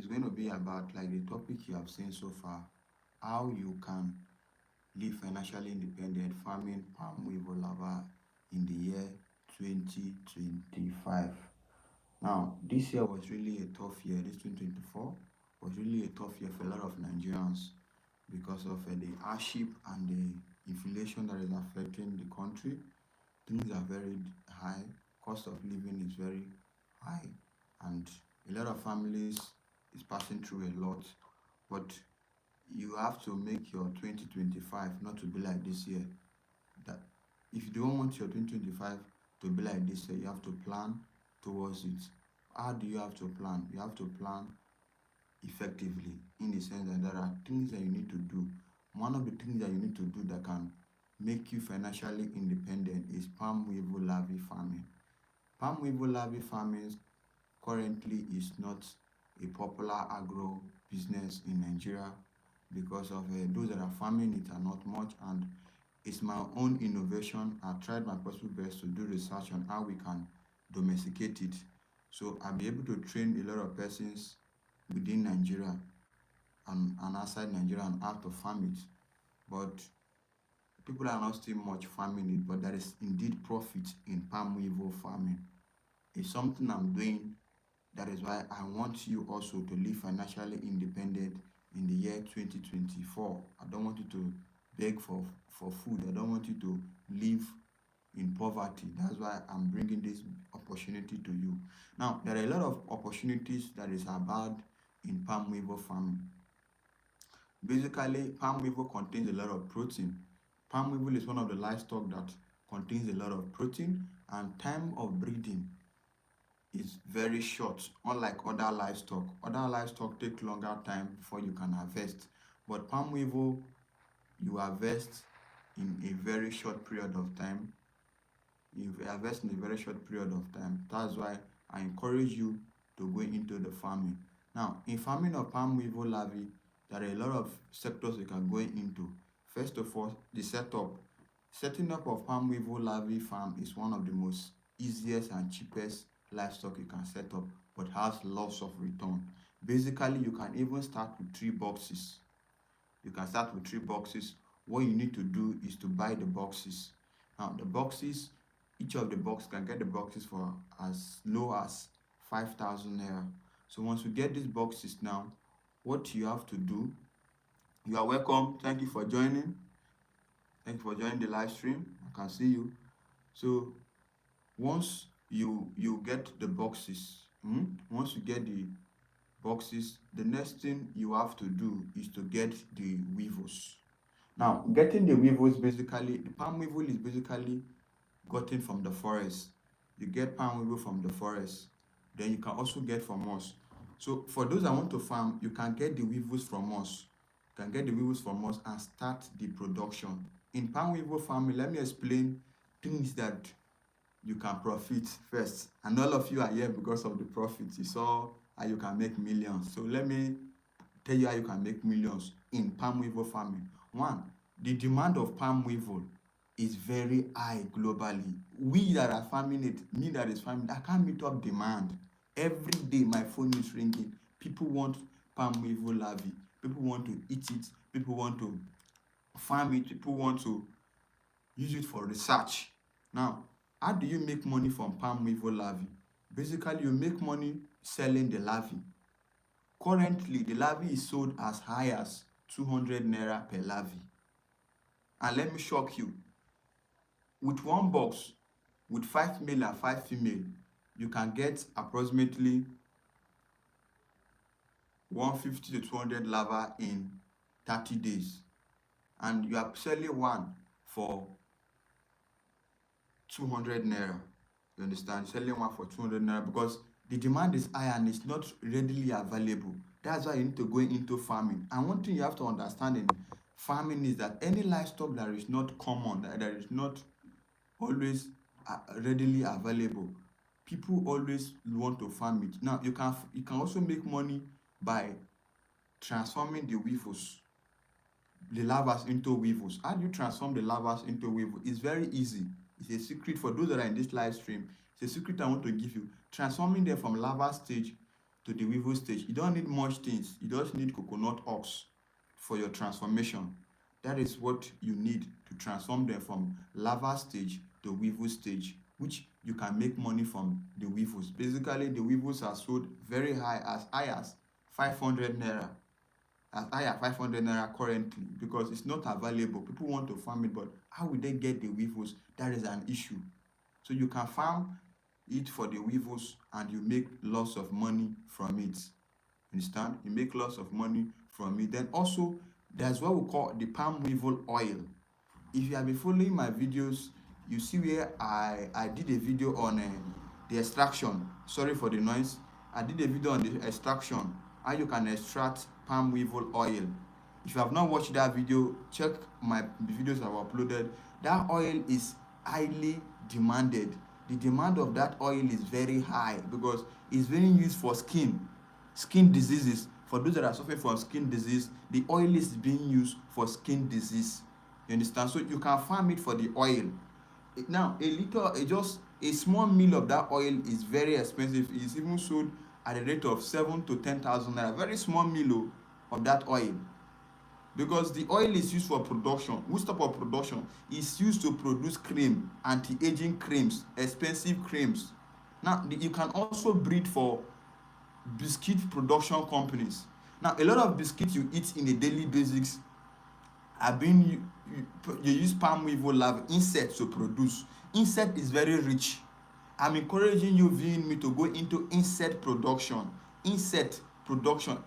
is going to be about like the topic you have seen so far, how you can live financially independent farming palm weevil larvae in the year 2025. Now, this year was really a tough year. This 2024 was really a tough year for a lot of Nigerians because of the hardship and the inflation that is affecting the country. Things are very high, cost of living is very high, and a lot of families is passing through a lot. But you have to make your 2025 not to be like this year. That if you don't want your 2025 to be like this year, you have to plan towards it. How do you have to plan? You have to plan effectively, in the sense that there are things that you need to do. One of the things that you need to do that can make you financially independent is palm weevil larvae farming. Palm weevil larvae farming currently is not a popular agro business in Nigeria because of those that are farming it are not much, and it's my own innovation. I tried my possible best to do research on how we can domesticate it, so I'll be able to train a lot of persons within Nigeria and outside Nigeria on how to farm it. But people are not still much farming it, but there is indeed profit in palm weevil farming. It's something I'm doing. That is why I want you also to live financially independent in the year 2024. I don't want you to beg for food. I don't want you to live in poverty. That's why I'm bringing this opportunity to you. Now, there are a lot of opportunities that is about in palm weevil farming. Basically, palm weevil contains a lot of protein. Palm weevil is one of the livestock that contains a lot of protein, and time of breeding is very short, unlike other livestock. Other livestock take longer time before you can harvest, but palm weevil, you harvest in a very short period of time. You harvest in a very short period of time. That's why I encourage you to go into the farming. Now, in farming of palm weevil larvae, there are a lot of sectors you can go into. First of all, the setup. Setting up of palm weevil larvae farm is one of the most easiest and cheapest livestock you can set up, but has lots of return. Basically, you can even start with 3 boxes. You can start with 3 boxes. What you need to do is to buy the boxes. Now, the boxes, each of the boxes can get the boxes for as low as 5,000 naira. So once you get these boxes now, what you have to do, you are welcome. Thank you for joining. Thank you for joining the live stream. I can see you. So once you get the boxes, once you get the boxes, the next thing you have to do is to get the weevils. Now, getting the weevils, basically, the palm weevil is basically gotten from the forest. You get palm weevil from the forest. Then you can also get from us. So for those that want to farm, you can get the weevils from us. You can get the weevils from us and start the production. In palm weevil farming, let me explain things that you can profit first. And all of you are here because of the profit. You saw how you can make millions. So let me tell you how you can make millions in palm weevil farming. One, the demand of palm weevil is very high globally. We that are farming it, me that is farming, I can't meet up demand. Every day my phone is ringing. People want palm weevil larvae. People want to eat it. People want to farm it. People want to use it for research. Now, how do you make money from palm weevil larvae? Basically, you make money selling the larvae. Currently, the larvae is sold as high as 200 naira per larvae. And let me shock you. With one box, with 5 male and 5 female, you can get approximately 150 to 200 larvae in 30 days. And you are selling one for 200 naira. You understand? Selling one for 200 naira because the demand is high and it's not readily available. That's why you need to go into farming. And one thing you have to understand in farming is that any livestock that is not common, that is not always readily available, people always want to farm it. Now, you can also make money by transforming the weevils, the larvae into weevils. How do you transform the larvae into weevils? It's very easy. It's a secret for those that are in this live stream. It's a secret I want to give you. Transforming them from larva stage to the weevil stage, you don't need much things. You just need coconut husk for your transformation. That is what you need to transform them from larva stage to weevil stage, which you can make money from the weevils. Basically, the weevils are sold very high as 500 naira. As high as 500 naira currently, because it's not available. People want to farm it, but how will they get the weevils? That is an issue. So you can farm it for the weevils and you make lots of money from it. Understand? You make lots of money from it. Then also, there's what we call the palm weevil oil. If you have been following my videos, you see where I did a video on the extraction. Sorry for the noise. I did a video on the extraction, how you can extract palm weevil oil. If you have not watched that video, check my videos I've uploaded. That oil is highly demanded. The demand of that oil is very high because it's very used for skin diseases. For those that are suffering from skin disease, the oil is being used for skin disease. You understand? So you can farm it for the oil. Now, just a small meal of that oil is very expensive. It's even sold at a rate of 7 to 10,000 naira. Very small meal of that oil. Because the oil is used for production. Which type of production? It's used to produce cream, anti-aging creams, expensive creams. Now, you can also breed for biscuit production companies. Now, a lot of biscuits you eat in a daily basis are being you use palm weevil larvae insects to produce. Insect is very rich. I'm encouraging you viewing me to go into insect production.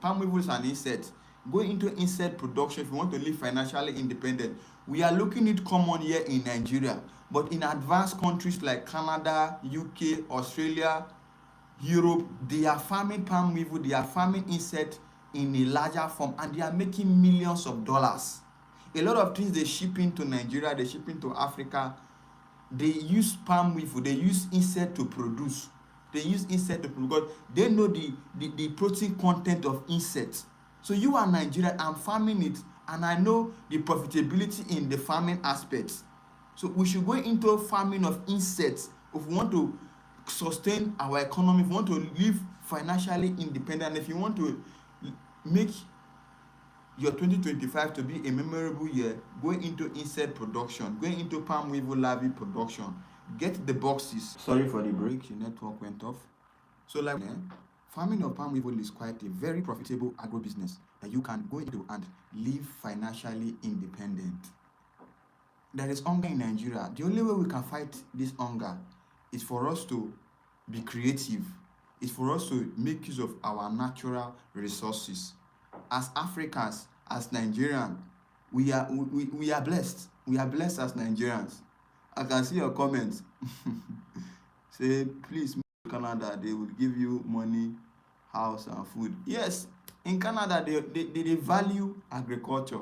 Palm weevil is an insect. Go into insect production if you want to live financially independent. We are looking at common here in Nigeria, but in advanced countries like Canada, UK, Australia, Europe, they are farming palm weevil, they are farming insect in a larger form, and they are making millions of dollars. A lot of things they ship into Nigeria, they ship into Africa, they use palm weevil, they use insect to produce. Because they know the protein content of insects. So you are Nigeria, I'm farming it, and I know the profitability in the farming aspects. So we should go into farming of insects if we want to sustain our economy, if you want to live financially independent, if you want to make your 2025 to be a memorable year, going into insect production, going into palm weevil larvae production. Get the boxes. Sorry for the break, the network went off. So farming of palm weevil is quite a very profitable agro business that you can go into and live financially independent. There is hunger in Nigeria. The only way we can fight this hunger is for us to be creative. It's for us to make use of our natural resources. As Africans, as Nigerians, we are blessed. We are blessed as Nigerians. I can see your comments. Say, please move to Canada. They will give you money, house, and food. Yes, in Canada, they value agriculture.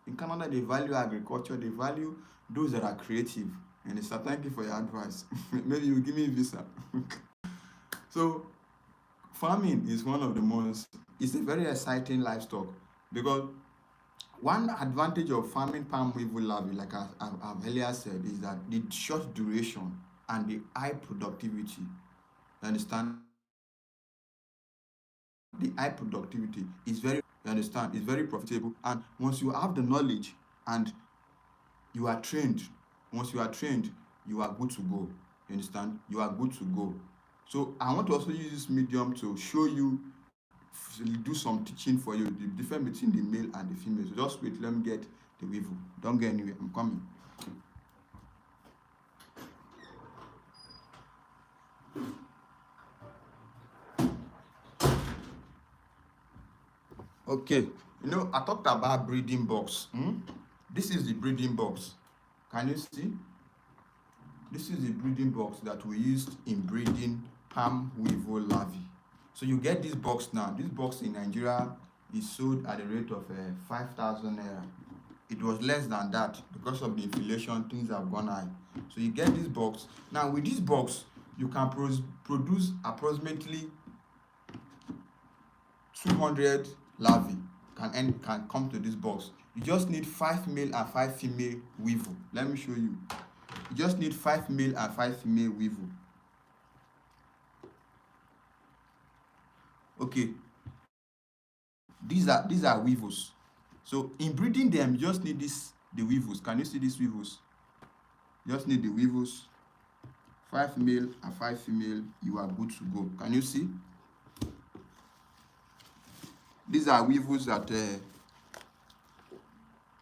In Canada, they value agriculture. They value those that are creative. And they say, thank you for your advice. Maybe you give me a visa. So, farming is one of the most, it's a very exciting livestock, because one advantage of farming palm weevil larvae, like I've earlier said, is that the short duration and the high productivity. You understand? The high productivity is very, you understand, it's very profitable. And once you have the knowledge and you are trained, you are good to go. You understand? You are good to go. So I want to also use this medium to show you, do some teaching for you, the difference between the male and the female. So just wait, let me get the weevil. Don't get anywhere, I'm coming. Okay, I talked about breeding box. This is the breeding box. Can you see? This is the breeding box that we used in breeding palm weevil larvae. So you get this box now. This box in Nigeria is sold at the rate of 5,000 naira. It was less than that because of the inflation, things have gone high. So you get this box. Now with this box, you can produce approximately 200 larvae can come to this box. You just need 5 male and 5 female weevil. Let me show you. You just need 5 male and 5 female weevil. Okay, these are weevils. So in breeding them, you just need the weevils. Can you see these weevils? You just need the weevils, 5 male and 5 female. You are good to go. Can you see? These are weevils that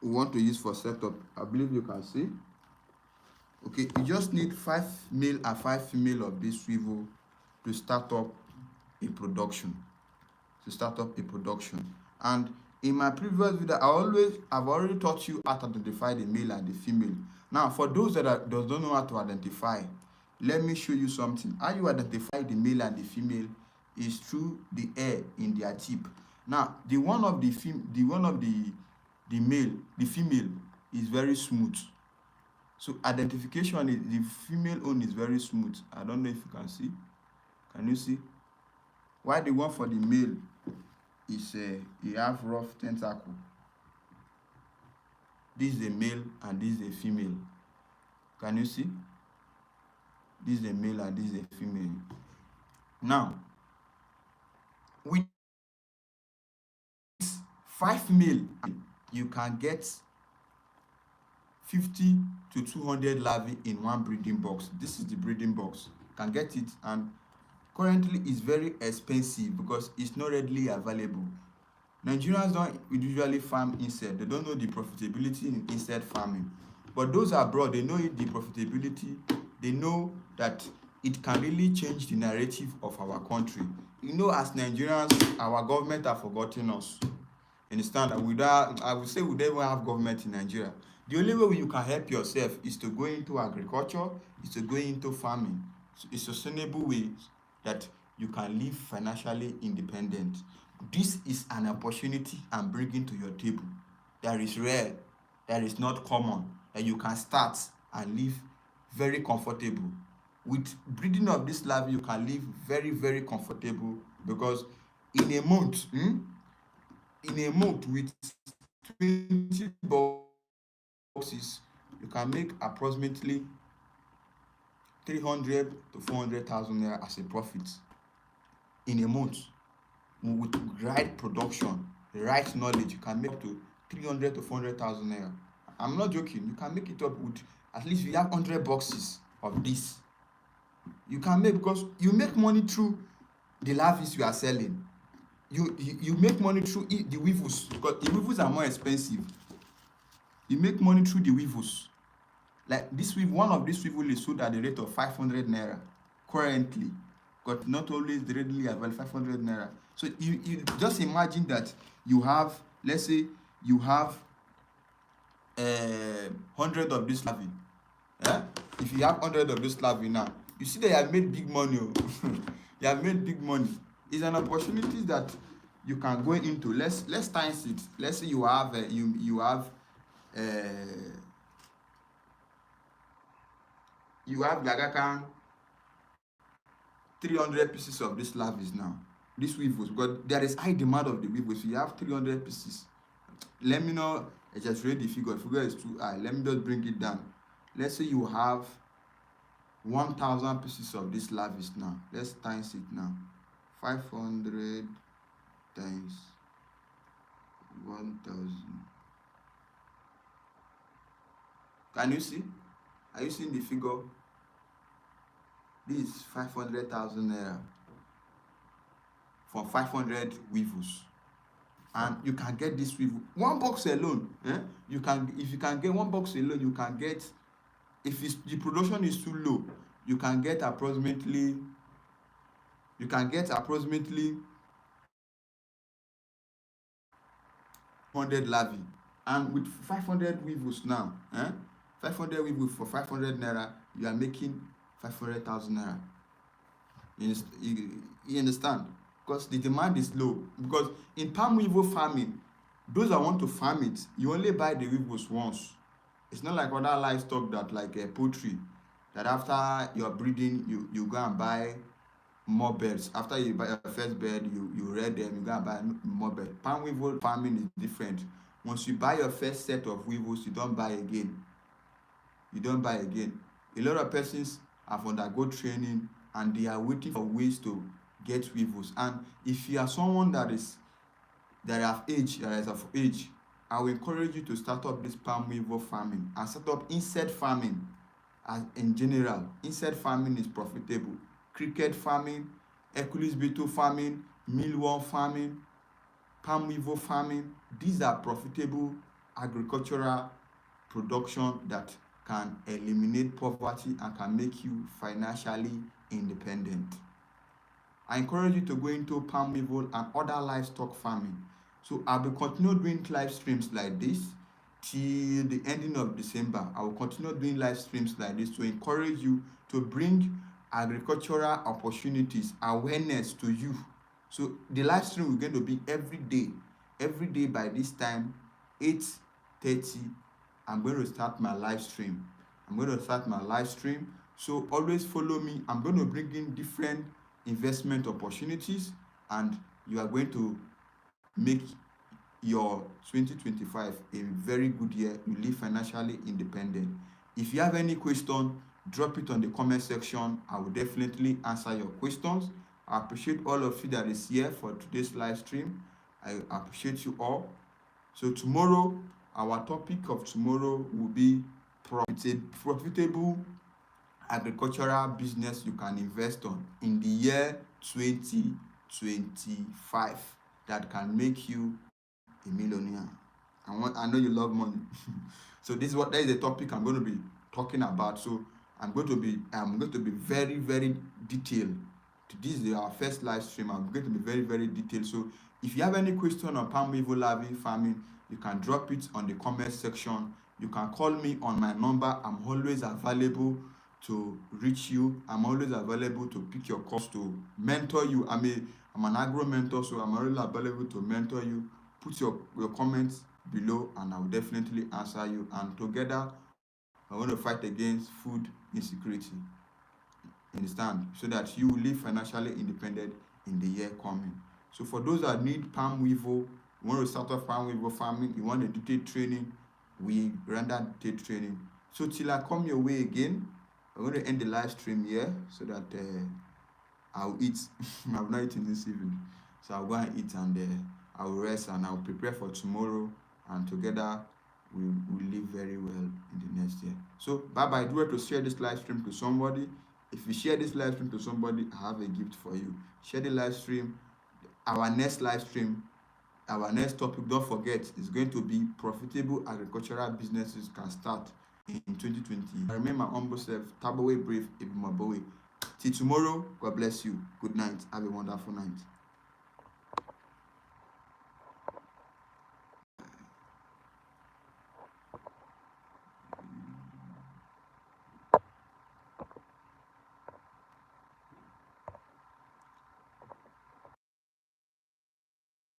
we want to use for setup. I believe you can see. Okay, you just need 5 male and 5 female of this weevil to start up a production. And in my previous video, I've already taught you how to identify the male and the female. Now, for those that don't know how to identify, let me show you something. How you identify the male and the female is through the hair in their tip. Now, the one of the male, the female is very smooth. So identification is the female own is very smooth. I don't know if you can see. Can you see? While the one for the male is he have rough tentacle. This is a male and this is a female. Can you see? This is a male and this is a female. Now, with 5 male, you can get 50 to 200 larvae in one breeding box. This is the breeding box. You can get it, and currently it's very expensive because it's not readily available. Nigerians don't usually farm insect. They don't know the profitability in insect farming. But those abroad, they know the profitability. They know that it can really change the narrative of our country. You know, as Nigerians, our government have forgotten us. Understand that I would say we don't even have government in Nigeria. The only way you can help yourself is to go into agriculture, is to go into farming. So it's a sustainable way that you can live financially independent. This is an opportunity I'm bringing to your table that is rare, that is not common, that you can start and live very comfortable. With breeding of this larvae, you can live very, very comfortable because in a month, with 20 boxes, you can make approximately 300 to 400,000 naira as a profit in a month. With right production, right knowledge, you can make up to 300 to 400,000 naira. I'm not joking. You can make it up with at least if you have 100 boxes of this. You can make, because you make money through the larvae you are selling. You make money through the weevils, because the weevils are more expensive. You make money through the weevils. Like this weevil, one of these weevil is sold at the rate of 500 naira currently, but not always readily available. 500 naira. So you just imagine that you have, let's say you have 100 of this larvae. Yeah? If you have 100 of this larvae now, you see that you have made big money. You have made big money. It's an opportunity that you can go into. Let's times it. Let's say you have you have like 300 pieces of these larvae now. These weevils, because there is high demand of the weevils. So you have 300 pieces. Let me know. I just read the figure. The figure is too high. Let me just bring it down. Let's say you have 1,000 pieces of these larvae now. Let's times it now. 500 times 1,000. Can you see? Are you seeing the figure? This is 500,000 naira for 500 weevils. And you can get this weevil. One box alone, you can, if you can get one box alone, you can get, if the production is too low, you can get approximately 100 larvae. And with 500 weevils now, 500 weevils for 500 naira, you are making 500,000 naira. You understand? Because the demand is low. Because in palm weevil farming, those that want to farm it, you only buy the weevils once. It's not like other livestock that, like poultry, that after you're breeding, you go and buy more birds. After you buy your first bird, you rear them, you go and buy more birds. Palm weevil farming is different. Once you buy your first set of weevils, you don't buy again. A lot of persons have undergone training and they are waiting for ways to get weevils. And if you are someone that is of age, I will encourage you to start up this palm weevil farming and start up insect farming. As in general, insect farming is profitable. Cricket farming, Hercules beetle farming, mealworm farming, palm weevil farming, these are profitable agricultural production that can eliminate poverty and can make you financially independent. I encourage you to go into palm weevil and other livestock farming. So I will continue doing live streams like this till the ending of December. I will continue doing live streams like this to encourage you to bring agricultural opportunities, awareness to you. So the live stream is going to be every day by this time, 8:30. I'm going to start my live stream. So always follow me. I'm going to bring in different investment opportunities, and you are going to make your 2025 a very good year. You live financially independent. If you have any question, drop it on the comment section. I will definitely answer your questions. I appreciate all of you that is here for today's live stream. I appreciate you all. So tomorrow, our topic of tomorrow will be profitable agricultural business you can invest on in the year 2025 that can make you a millionaire. I know you love money. So that is the topic I'm going to be talking about. So I'm going to be very, very detailed. This is our first live stream. I'm going to be very, very detailed. So if you have any question on palm weevil larvae farming, you can drop it on the comment section. You can call me on my number. I'm always available to reach you. I'm always available to pick your calls, to mentor you. I'm an agro mentor, so I'm always available to mentor you. Put your comments below and I will definitely answer you. And together, I want to fight against food insecurity. Understand? So that you will live financially independent in the year coming. So for those that need palm weevil, you want to start off palm weevil farming, you want a detailed training, we render detailed training. So till I come your way again, I'm going to end the live stream here so that I'll eat. I've not eaten this evening. So I'll go and eat and I'll rest and I'll prepare for tomorrow. And together we'll live very well in the next year. So bye-bye. Do it to share this live stream to somebody. If you share this live stream to somebody, I have a gift for you. Share the live stream. Our next live stream, our next topic, don't forget, is going to be profitable agricultural businesses can start in 2020. I remain my humble self, Tabowe Brave, Ibimabowe. Till tomorrow, God bless you. Good night. Have a wonderful night.